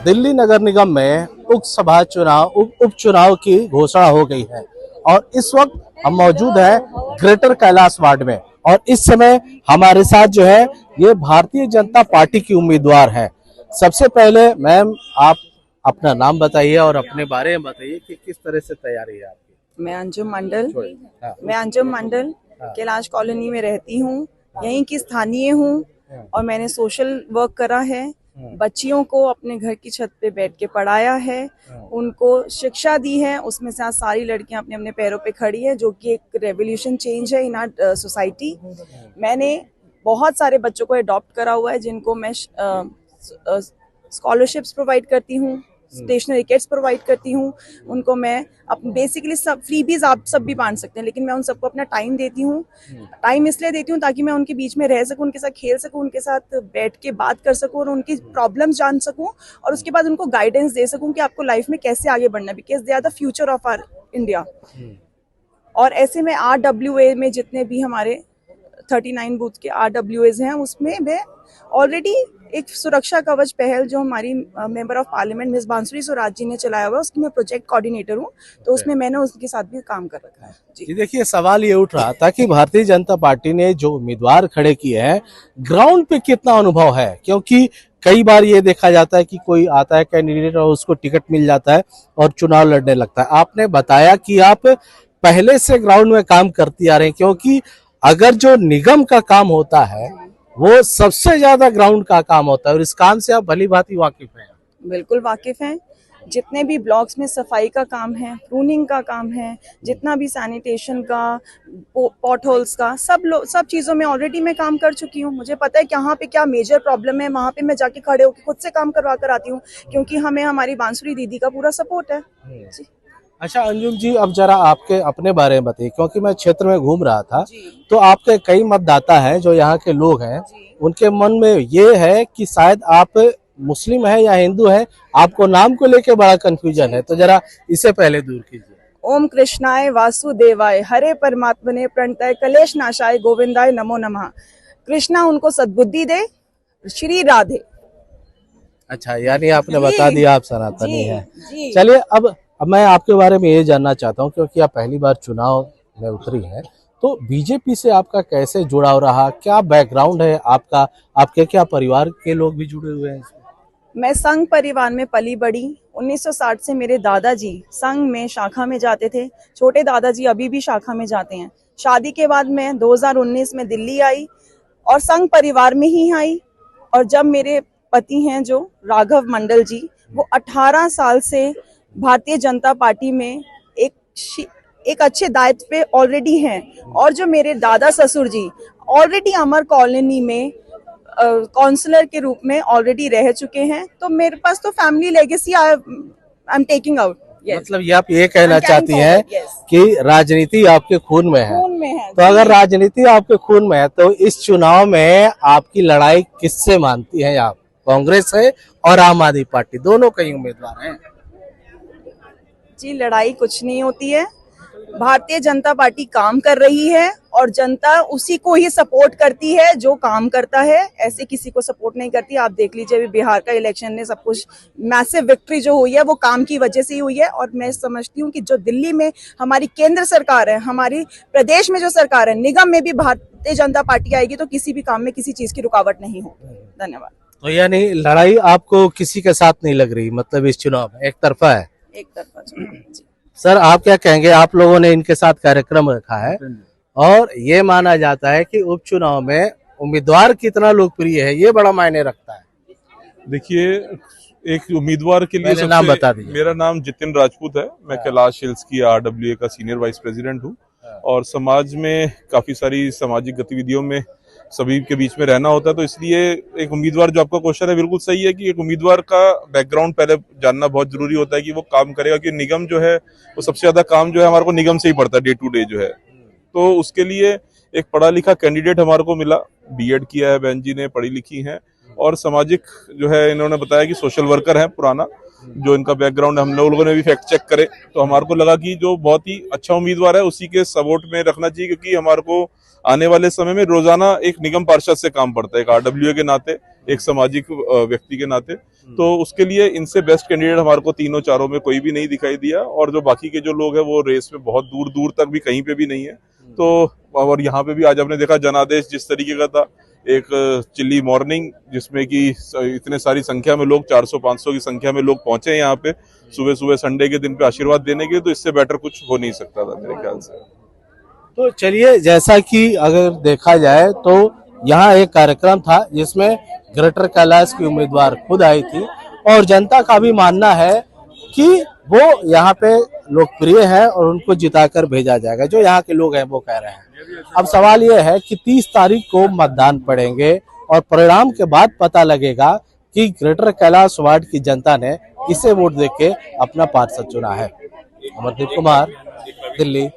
दिल्ली नगर निगम में उपचुनाव की घोषणा हो गई है और इस वक्त हम मौजूद हैं ग्रेटर कैलाश वार्ड में और इस समय हमारे साथ जो है ये भारतीय जनता पार्टी की उम्मीदवार है। सबसे पहले मैम आप अपना नाम बताइए और अपने बारे में बताइए कि किस तरह से तैयारी है आपकी। मैं अंजुम मंडल कैलाश कॉलोनी में रहती हूँ, यहीं की स्थानीय हूँ और मैंने सोशल वर्क करा है। बच्चियों को अपने घर की छत पे बैठ के पढ़ाया है, उनको शिक्षा दी है। उसमें से आज सारी लड़कियां अपने अपने पैरों पे खड़ी है, जो कि एक रेवोल्यूशन चेंज है इन आवर सोसाइटी। मैंने बहुत सारे बच्चों को अडॉप्ट करा हुआ है, जिनको मैं स्कॉलरशिप्स प्रोवाइड करती हूँ, स्टेशनरी किट्स प्रोवाइड करती हूँ। उनको मैं बेसिकली सब फ्रीबीज आप सब भी बांट सकते हैं, लेकिन मैं उन सबको अपना टाइम देती हूँ। टाइम इसलिए देती हूँ ताकि मैं उनके बीच में रह सकूँ, उनके साथ खेल सकूँ, उनके साथ बैठ के बात कर सकूँ और उनकी प्रॉब्लम्स जान सकूँ और उसके बाद उनको गाइडेंस दे सकूँ कि आपको लाइफ में कैसे आगे बढ़ना है, because they are the future of our India. और ऐसे में RWA में जितने भी हमारे 39 बूथ के RWAs हैं, उसमें मैं ऑलरेडी एक सुरक्षा कवच पहल जो हमारी मेंबर ऑफ पार्लियामेंट मिस बांसुरी स्वराज जी ने चलाया हुआ है, उसकी मैं प्रोजेक्ट कोऑर्डिनेटर हूँ, तो उसमें मैंने उसके साथ भी काम कर रखा है जी। देखिए सवाल ये उठ रहा था कि भारतीय जनता पार्टी ने जो उम्मीदवार खड़े किए हैं ग्राउंड पे कितना अनुभव है, क्योंकि कई बार ये देखा जाता है कि कोई आता है कैंडिडेट और उसको टिकट मिल जाता है और चुनाव लड़ने लगता है। आपने बताया कि आप पहले से ग्राउंड में काम करती आ रहे हैं, क्योंकि अगर जो निगम का काम होता है वो सबसे ज्यादा ग्राउंड का काम होता है और इस काम से आप भली भांति वाकिफ हैं। बिल्कुल वाकिफ हैं। जितने भी ब्लॉक्स में सफाई का काम है, प्रूनिंग का काम है, जितना भी सैनिटेशन का, पॉट होल्स का, सब चीज़ों में ऑलरेडी मैं काम कर चुकी हूँ। मुझे पता है कहाँ पे क्या मेजर प्रॉब्लम है, वहाँ पे मैं जाके खड़े होकर खुद से काम करवा कर आती हूँ, क्योंकि हमें हमारी बांसुरी दीदी का पूरा सपोर्ट है जी। अच्छा अंजुम जी, अब जरा आपके अपने बारे में बताइए, क्योंकि मैं क्षेत्र में घूम रहा था तो आपके कई मतदाता हैं जो यहाँ के लोग हैं, उनके मन में ये है कि शायद आप मुस्लिम है या हिंदू है, आपको नाम को लेके बड़ा कंफ्यूजन है, तो जरा इसे पहले दूर कीजिए। ओम कृष्णाय वासुदेवाय हरे परमात्मने प्रणतय कलेश नाशाय गोविंदाय नमो नमः। कृष्णा उनको सद्बुद्धि दे, श्री राधे। अच्छा, यानी आपने बता दिया आप सनातनी हैं। चलिए अब मैं आपके बारे में ये जानना चाहता हूँ, क्योंकि आप पहली बार चुनाव में उतरी हैं, तो बीजेपी से आपका कैसे जुड़ाव रहा, क्या बैकग्राउंड है आपका, आपके क्या परिवार के लोग भी जुड़े हुए हैं? मैं संघ परिवार में पली बड़ी। 1960 से मेरे दादाजी संघ में शाखा में जाते थे, छोटे दादाजी अभी भी शाखा में जाते हैं। शादी के बाद मैं 2019 में दिल्ली आई और संघ परिवार में ही आई। और जब मेरे पति हैं जो राघव मंडल जी, वो 18 साल से भारतीय जनता पार्टी में एक अच्छे दायित्व पे ऑलरेडी हैं, और जो मेरे दादा ससुर जी ऑलरेडी अमर कॉलोनी में काउंसलर के रूप में ऑलरेडी रह चुके हैं, तो मेरे पास तो family legacy I am taking out. मतलब ये आप ये कहना चाहती हैं कि राजनीति आपके खून में है। तो अगर राजनीति आपके खून में है तो इस चुनाव में आपकी लड़ाई किससे मानती हैं आप? कांग्रेस है और आम आदमी पार्टी, दोनों कई उम्मीदवार हैं जी। लड़ाई कुछ नहीं होती है, भारतीय जनता पार्टी काम कर रही है और जनता उसी को ही सपोर्ट करती है जो काम करता है, ऐसे किसी को सपोर्ट नहीं करती। आप देख लीजिए अभी बिहार का इलेक्शन ने सब कुछ, मैसिव विक्ट्री जो हुई है वो काम की वजह से ही हुई है। और मैं समझती हूँ कि जो दिल्ली में हमारी केंद्र सरकार है, हमारी प्रदेश में जो सरकार है, निगम में भी भारतीय जनता पार्टी आएगी तो किसी भी काम में किसी चीज की रुकावट नहीं होगी। धन्यवाद। तो यानी लड़ाई आपको किसी के साथ नहीं लग रही, मतलब इस चुनाव में एक तरफा है? एक तरफा जी। सर आप क्या कहेंगे, आप लोगों ने इनके साथ कार्यक्रम रखा है और ये माना जाता है कि उपचुनाव में उम्मीदवार कितना लोकप्रिय है ये बड़ा मायने रखता है। देखिए, एक उम्मीदवार के लिए नाम बता दीजिए। मेरा नाम जितिन राजपूत है, मैं कैलाश हिल्स की RWA का सीनियर वाइस प्रेसिडेंट हूँ और समाज में काफी सारी सामाजिक गतिविधियों में सभी के बीच में रहना होता है, तो इसलिए एक उम्मीदवार, जो आपका क्वेश्चन है बिल्कुल सही है कि एक उम्मीदवार का बैकग्राउंड पहले जानना बहुत जरूरी होता है कि वो काम करेगा, कि निगम जो है वो सबसे ज्यादा काम जो है हमारे को निगम से ही पड़ता है, डे टू डे जो है। तो उसके लिए एक पढ़ा लिखा कैंडिडेट हमारे को मिला, B.Ed किया है बहन जी ने, पढ़ी लिखी है और सामाजिक जो है, इन्होंने बताया कि सोशल वर्कर है पुराना, जो इनका बैकग्राउंड हम लोगों ने भी फैक्ट चेक करे तो हमारे को लगा कि जो बहुत ही अच्छा उम्मीदवार है उसी के सपोर्ट में रखना चाहिए, क्योंकि हमारे को आने वाले समय में रोजाना एक निगम पार्षद से काम पड़ता है, एक RWA के नाते एक सामाजिक व्यक्ति के नाते। तो उसके लिए इनसे बेस्ट कैंडिडेट हमारे को तीनों चारों में कोई भी नहीं दिखाई दिया, और जो बाकी के जो लोग हैं वो रेस में बहुत दूर दूर तक भी कहीं पे भी नहीं है। तो और यहाँ पे भी आज आपने देखा जनादेश जिस तरीके का था, एक चिल्ली मॉर्निंग जिसमें कि इतने सारी संख्या में लोग 400-500 की संख्या में लोग पहुंचे यहाँ पे सुबह सुबह संडे के दिन पे आशीर्वाद देने के, तो इससे बेटर कुछ हो नहीं सकता था मेरे ख्याल से। तो चलिए, जैसा कि अगर देखा जाए तो यहाँ एक कार्यक्रम था जिसमें ग्रेटर कैलाश की उम्मीदवार खुद आई थी, और जनता का भी मानना है कि वो यहाँ पे लोकप्रिय है और उनको जिताकर भेजा जाएगा, जो यहाँ के लोग हैं वो कह रहे हैं। अब सवाल ये है कि 30 तारीख को मतदान पड़ेंगे और परिणाम के बाद पता लगेगा कि ग्रेटर कैलाश वार्ड की जनता ने किसे वोट देके अपना पार्षद चुना है। अमरदीप कुमार, दिल्ली।